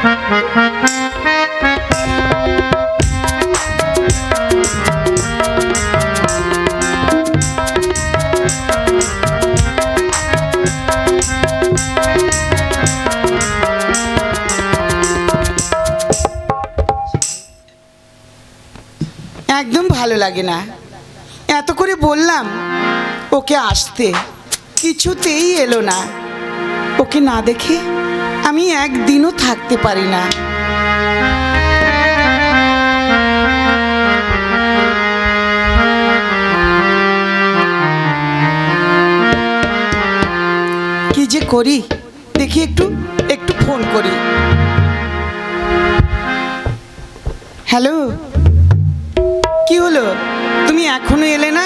একদম ভালো লাগে না। এত করে বললাম ওকে আসতে, কিছুতেই এলো না। ওকে না দেখে আমি একদিনও থাকতে পারি না। কি যে করি, দেখি একটু একটু ফোন করি। হ্যালো, কি হলো? তুমি এখনো এলে না?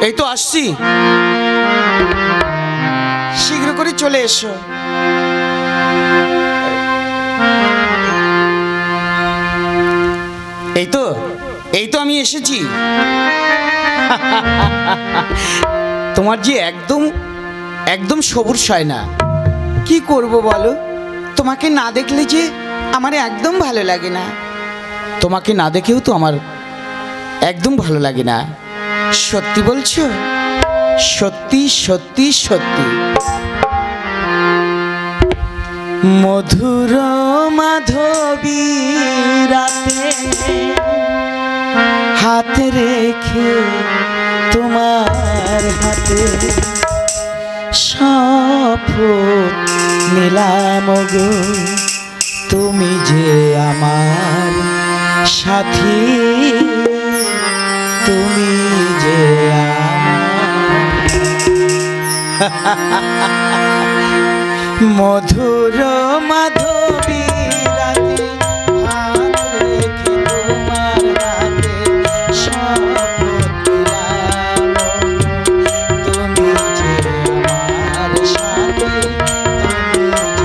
এই তো আসছি। শীঘ্র করে চলে এসো। এই তো আমি এসেছি। তোমার যে একদম সবুর হয় না। কি করব বলো, তোমাকে না দেখলে যে আমার একদম ভালো লাগে না। তোমাকে না দেখেও তো আমার একদম ভালো লাগে না। সত্যি বলছো? সত্যি সত্যি সত্যি। মধুর মাধবী রাতে হাত রেখে তোমার হাতে শপথ নিলাম গো, তুমি যে আমার সাথী, তুমি যে মধুর মাধবী রাতে হাত রেখে তোমার হাতে শপথ নিলাম, তুমি যে আমার সাথী, তুমি যে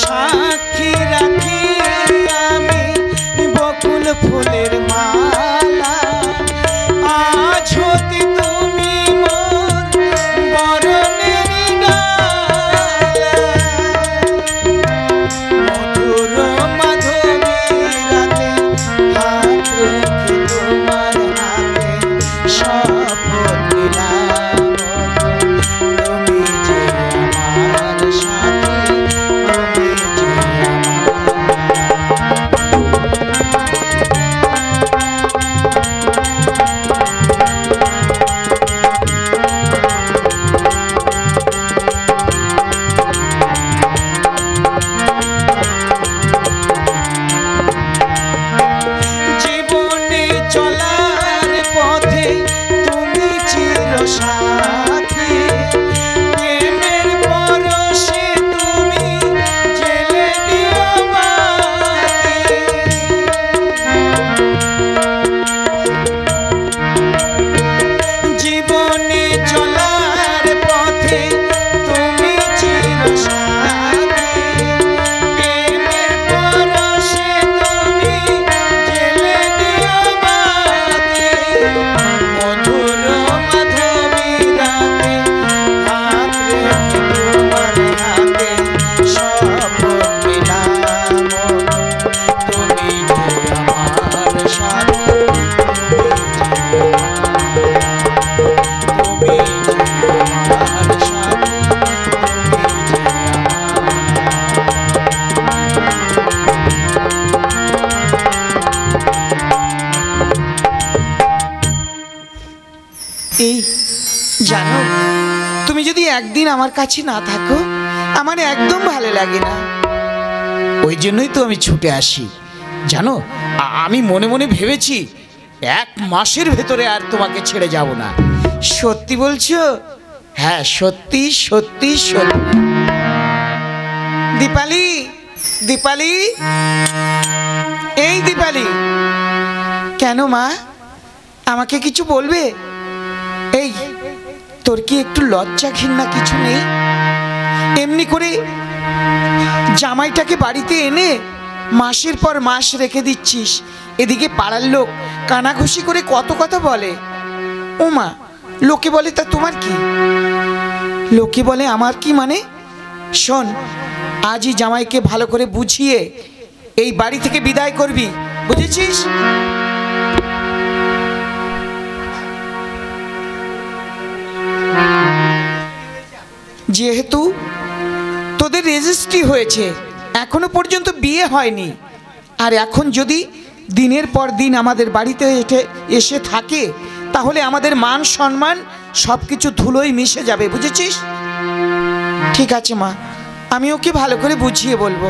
সাক্ষী রাখি আমি বকুল ফুলের মালা, আজ হতে তুমি মোর বরণের ডালা। মধুর মাধবী রাতে হাত রেখে তোমার হাতে শপথ নিলাম, তুমি যে আমার সাথী, তুমি যে জীবনে চলার পথে তুমি চিরসাথী, প্রেমের পরশে তুমি জেলে দিও বাতি। জীবনে চলার পথে তুমি চিরসাথী, প্রেমের পরশে তুমি জেলে দিও বাতি। মধুর মাধবী রাতে হাত রেখে তোমার হাতে শপথ নিলাম, তুমি যে আমার সাথী, তুমি যে আমার সাথী, তুমি যে এই জানো, তুমি যদি একদিন আমার কাছে না থাকো আমার একদম ভালো লাগে না। ওই জন্যই তো আমি ছুটে আসি। জানো, আমি মনে মনে ভেবেছি 1 মাসের ভেতরে আর তোমাকে ছেড়ে যাব না। সত্যি বলছো? হ্যাঁ, সত্যি সত্যি সত্যি। দীপালি, দীপালি, এই দীপালি। কেন মা, আমাকে কিছু বলবে? এই তোর কি একটু লজ্জা ঘৃণা কিছু নেই? এমনি করে জামাইটাকে বাড়িতে এনে মাসের পর মাস রেখে দিচ্ছিস, এদিকে পাড়ার লোক কানাঘুষি করে কত কথা বলে। ও মা, লোকে বলে তা তোমার কি? লোকে বলে আমার কি মানে? শোন, আজই জামাইকে ভালো করে বুঝিয়ে এই বাড়ি থেকে বিদায় করবি, বুঝেছিস? যেহেতু তোদের রেজিস্ট্রি হয়েছে, এখনো পর্যন্ত বিয়ে হয়নি, আর এখন যদি দিনের পর দিন আমাদের বাড়িতে এসে থাকে, তাহলে আমাদের মান সম্মান সব কিছু ধুলোয় মিশে যাবে, বুঝেছিস? ঠিক আছে মা, আমি ওকে ভালো করে বুঝিয়ে বলবো।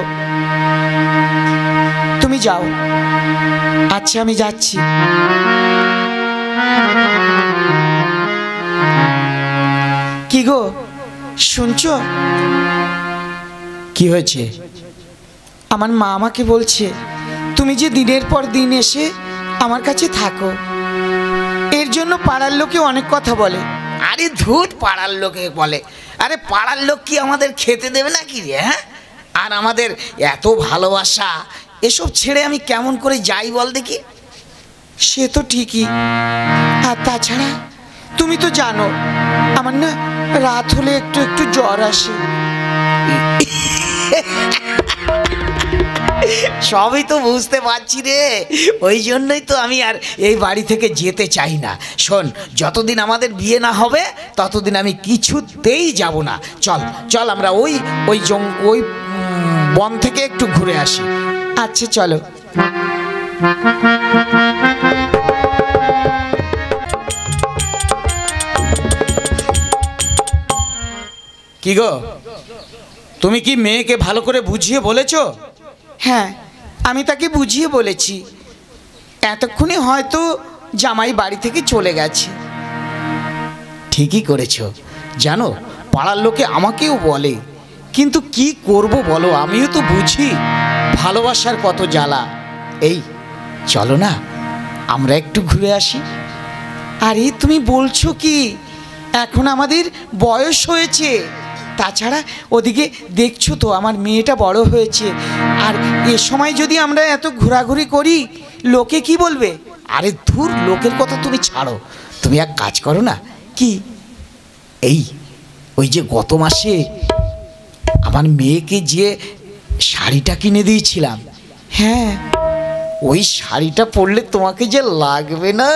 তুমি যাও। আচ্ছা, আমি যাচ্ছি। কি গো, শুনছো? কি হয়েছে? আমার মা আমাকে বলছে তুমি যে দিনের পর দিন এসে আমার কাছে থাকো, এর জন্য পাড়ার লোকে অনেক কথা বলে। আরে ধুর, পাড়ার লোকে বলে? আরে পাড়ার লোক কি আমাদের খেতে দেবে নাকি রে? হ্যাঁ, আর আমাদের এত ভালোবাসা, এসব ছেড়ে আমি কেমন করে যাই বল দেখি? সে তো ঠিকই, আর তাছাড়া তুমি তো জানো আমার না রাত হলে একটু একটু জ্বর আসে। সবই তো বুঝতে পারছি রে, ওই জন্যই তো আমি আর এই বাড়ি থেকে যেতে চাই না। শোন, যতদিন আমাদের বিয়ে না হবে ততদিন আমি কিছুতেই যাব না। চল চল, আমরা ওই বন থেকে একটু ঘুরে আসি। আচ্ছা চলো। কি গো, তুমি কি মেয়েকে ভালো করে বুঝিয়ে বলেছো? হ্যাঁ, আমি তাকে বুঝিয়ে বলেছি। এতক্ষণে হয়তো জামাই বাড়ি থেকে চলে গেছে। ঠিকই করেছো। জানো, পাড়ার লোকে আমাকেও বলে, কিন্তু কি করব বলো, আমিও তো বুঝি ভালোবাসার কত জ্বালা। এই চলো না, আমরা একটু ঘুরে আসি। আরে তুমি বলছো কি? এখন আমাদের বয়স হয়েছে, তাছাড়া ওদিকে দেখছো তো আমার মেয়েটা বড় হয়েছে, আর এ সময় যদি আমরা এত ঘোরাঘুরি করি লোকে কি বলবে? আরে ধুর, লোকের কথা তুমি ছাড়ো। তুমি এক কাজ করো না। কি? ওই যে গত মাসে আমার মেয়েকে যে শাড়িটা কিনে দিয়েছিলাম, হ্যাঁ, ওই শাড়িটা পরলে তোমাকে যে লাগবে না।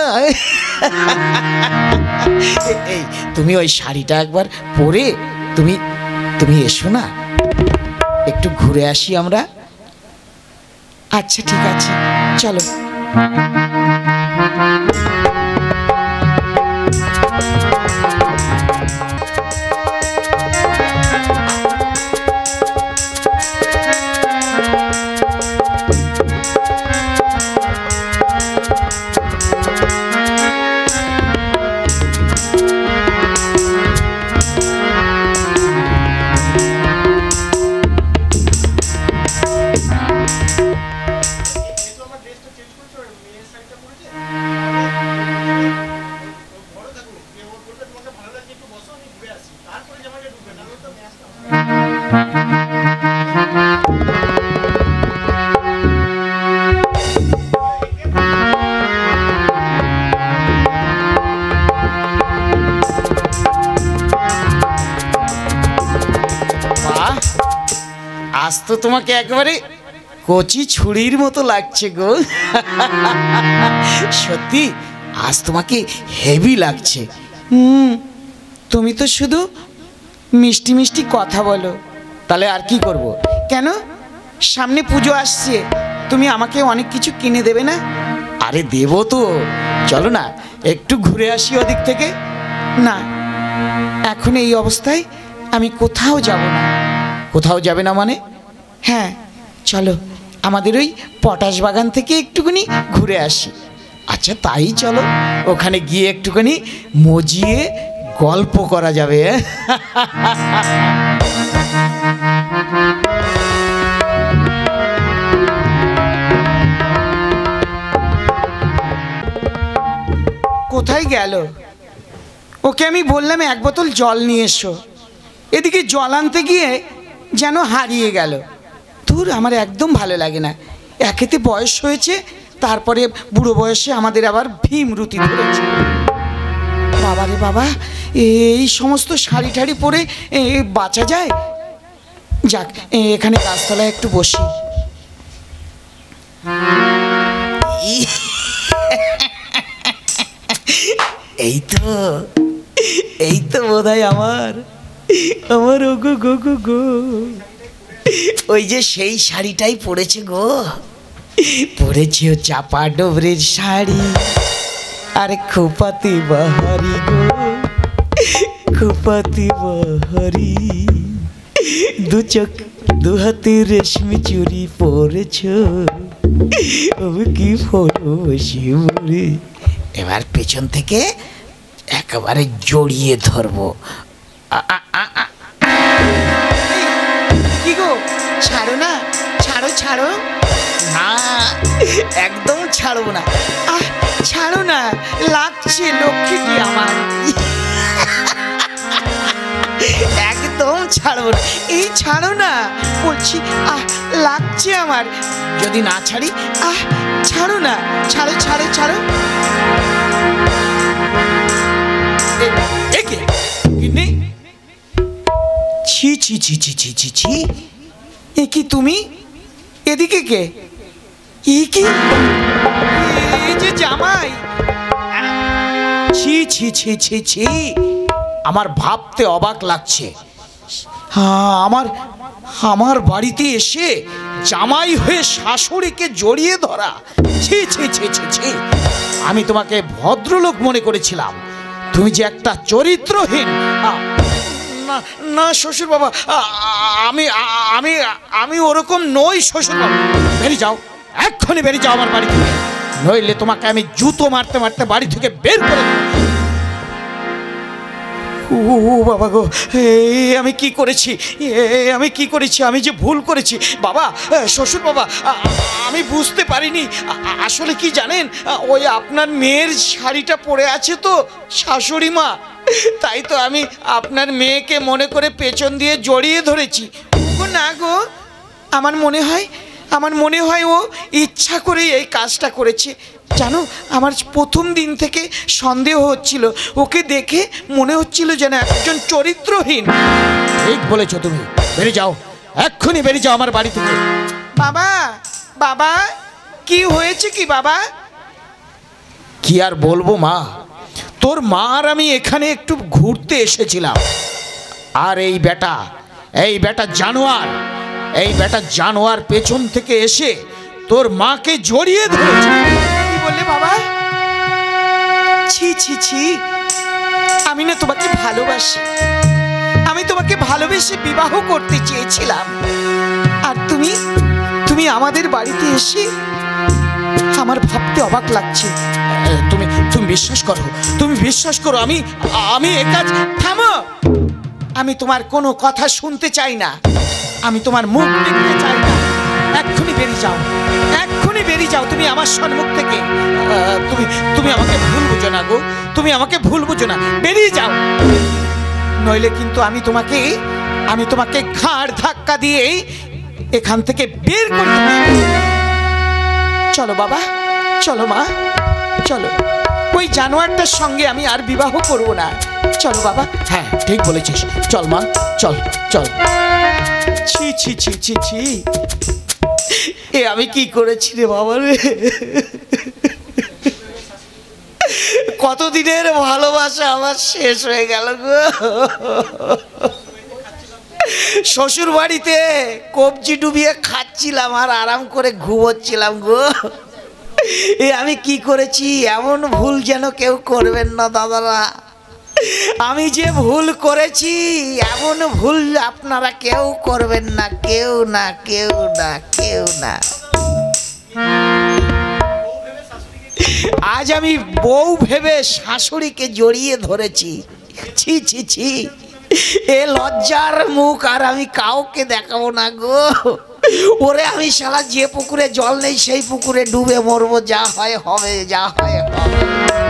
এই তুমি ওই শাড়িটা একবার পরে তুমি এসো না, একটু ঘুরে আসি আমরা। আচ্ছা ঠিক আছে, চলো। আজ তো তোমাকে একেবারে কচি ছুরির মতো লাগছে গো। সত্যি আজ তোমাকে হেভি লাগছে। তুমি তো শুধু মিষ্টি মিষ্টি কথা বলো। তাহলে আর কি করব? কেন? সামনে পুজো আসছে, তুমি আমাকে অনেক কিছু কিনে দেবে না? আরে দেবো তো, চলো না একটু ঘুরে আসি ওদিক থেকে। না, এখন এই অবস্থায় আমি কোথাও যাব না। কোথাও যাবে না মানে? হ্যাঁ, চলো আমাদের ওই পটাশ বাগান থেকে একটুখানি ঘুরে আসি। আচ্ছা তাই চলো, ওখানে গিয়ে একটুখানি মজিয়ে গল্প করা যাবে। কোথায় গেল? ওকে আমি বললাম এক বোতল জল নিয়ে এসো, এদিকে জল আনতে গিয়ে যেন হারিয়ে গেল। ধুর, আমার একদম ভালো লাগে না। একেতে বয়স হয়েছে, তারপরে বুড়ো বয়সে আমাদের আবার ভীমরুতি ধরেছে। বাবারে বাবা, এই সমস্ত শাড়ি ঠাড়ি পরে বাঁচা যায়? যাক, এখানে গাছতলায় একটু বসি। এই তো বোধহয় আমার ওগো গো গো গো, ওই যে সেই শাড়িটাই পরেছে গো, পরেছে ও চাপা ডোবরের শাড়ি, আরে খোপাতে বাহারি গো, খোপাতে বাহারি, দু চোখ দু হাতে রেশমি চুড়ি পরেছ, আমি কি ভালোবাসি মরে। এবার পেছন থেকে একেবারে জড়িয়ে ধরবো। কি গো, ছাড়ো না, ছাড়ো ছাড়ো। না, একদম ছাড়বো না। ছাড়ো না, লাগছে লক্ষ্মীটি আমার। একদম ছাড়বো না। এই ছাড়ো না বলছি, লাগছে আমার। যদি না ছাড়ি, ছাড়ো না, ছাড়ো ছাড়ো ছাড়ো। ছি ছি ছি ছি ছি ছি ছি, এ কি তুমি? এদিকে কে? এই কি, এই যে জামাই। ছি ছি ছি ছি ছি, আমার ভাবতে অবাক লাগছে। আমার বাড়িতে এসে জামাই হয়ে শাশুড়িকে জড়িয়ে ধরা। ছি ছি ছি ছি ছি, আমি তোমাকে ভদ্রলোক মনে করেছিলাম, তুমি যে একটা চরিত্রহীন। না না শ্বশুর বাবা, আমি আমি আমি ওরকম নই শ্বশুর বাবা। বেরিয়ে যাও, এক্ষুনি বেরিয়ে যাও আমার বাড়ি থেকে, নইলে তোমাকে আমি জুতো মারতে মারতে বাড়ি থেকে বের করে দেব। ও বাবা গো, আমি কি করেছি, আমি কি করেছি, আমি যে ভুল করেছি বাবা, শ্বশুর বাবা, আমি বুঝতে পারিনি। আসলে কি জানেন, ওই আপনার মেয়ের শাড়িটা পরে আছে তো শাশুড়ি মা, তাই তো আমি আপনার মেয়েকে মনে করে পেছন দিয়ে জড়িয়ে ধরেছি। গো না গো, আমার মনে হয় ও ইচ্ছা করেই এই কাজটা করেছে। জানো, আমার প্রথম দিন থেকে সন্দেহ হচ্ছিল, ওকে দেখে মনে হচ্ছিল যেন একজন চরিত্রহীন। ঠিক বলেছো তুমি, বেরিয়ে যাও, এক্ষুনি বেরিয়ে যাও আমার বাড়ি থেকে। বাবা, বাবা, কি হয়েছে কি বাবা? কি আর বলবো মা, তোর মা আর আমি এখানে একটু ঘুরতে এসেছিলাম, আর এই বেটা জানোয়ার পেছন থেকে এসে তোর মাকে জড়িয়ে ধরেছে। কি বললে বাবা? ছি ছি ছি, আমি না তোমাকে ভালোবাসি, আমি তোমাকে ভালোবেসে বিবাহ করতে চেয়েছিলাম, আর তুমি আমাদের বাড়িতে এসে, আমার ভাবতে অবাক লাগছে। তুমি বিশ্বাস করো, আমি এ কাজ। থামো, আমি তোমার কোনো কথা শুনতে চাই না, আমি তোমার মুখ দেখতে চাই না। এক্ষুনি বেরিয়ে যাও, এক্ষুনি বেরিয়ে যাও তুমি আমার সম্মুখ থেকে। তুমি আমাকে ভুল বুঝো না গো, তুমি আমাকে ভুল বুঝো না, বেরিয়ে যাও, নইলে কিন্তু আমি তোমাকে ঘাড় ধাক্কা দিয়ে এখান থেকে বের করে দেব। চলো বাবা, চলো মা, চলো, ওই জানোয়ারটার সঙ্গে আমি আর বিবাহ করব না। চলো বাবা। হ্যাঁ ঠিক বলেছিস, চল মা, চল চল। ছি ছি ছি ছি ছি, এ আমি কি করেছি রে বাবা রে? কতদিনের ভালোবাসা আমার শেষ হয়ে গেল গো। শ্বশুর বাড়িতে কবজি ডুবিয়ে খাচ্ছিলাম আর আরাম করে ঘুমোচ্ছিলাম গো। এ আমি কি করেছি? এমন ভুল যেন কেউ করবেন না দাদারা। আমি যে ভুল করেছি এমন ভুল আপনারা কেউ করবেন না, কেউ না, কেউ না, কেউ না। আজ আমি বউ ভেবে শাশুড়িকে জড়িয়ে ধরেছি। ছি ছি ছি, এ লজ্জার মুখ আর আমি কাউকে দেখাবো না গো। ওরে আমি শালা যে পুকুরে জল নেই সেই পুকুরে ডুবে মরবো, যা হয় হবে, যা হয় হবে।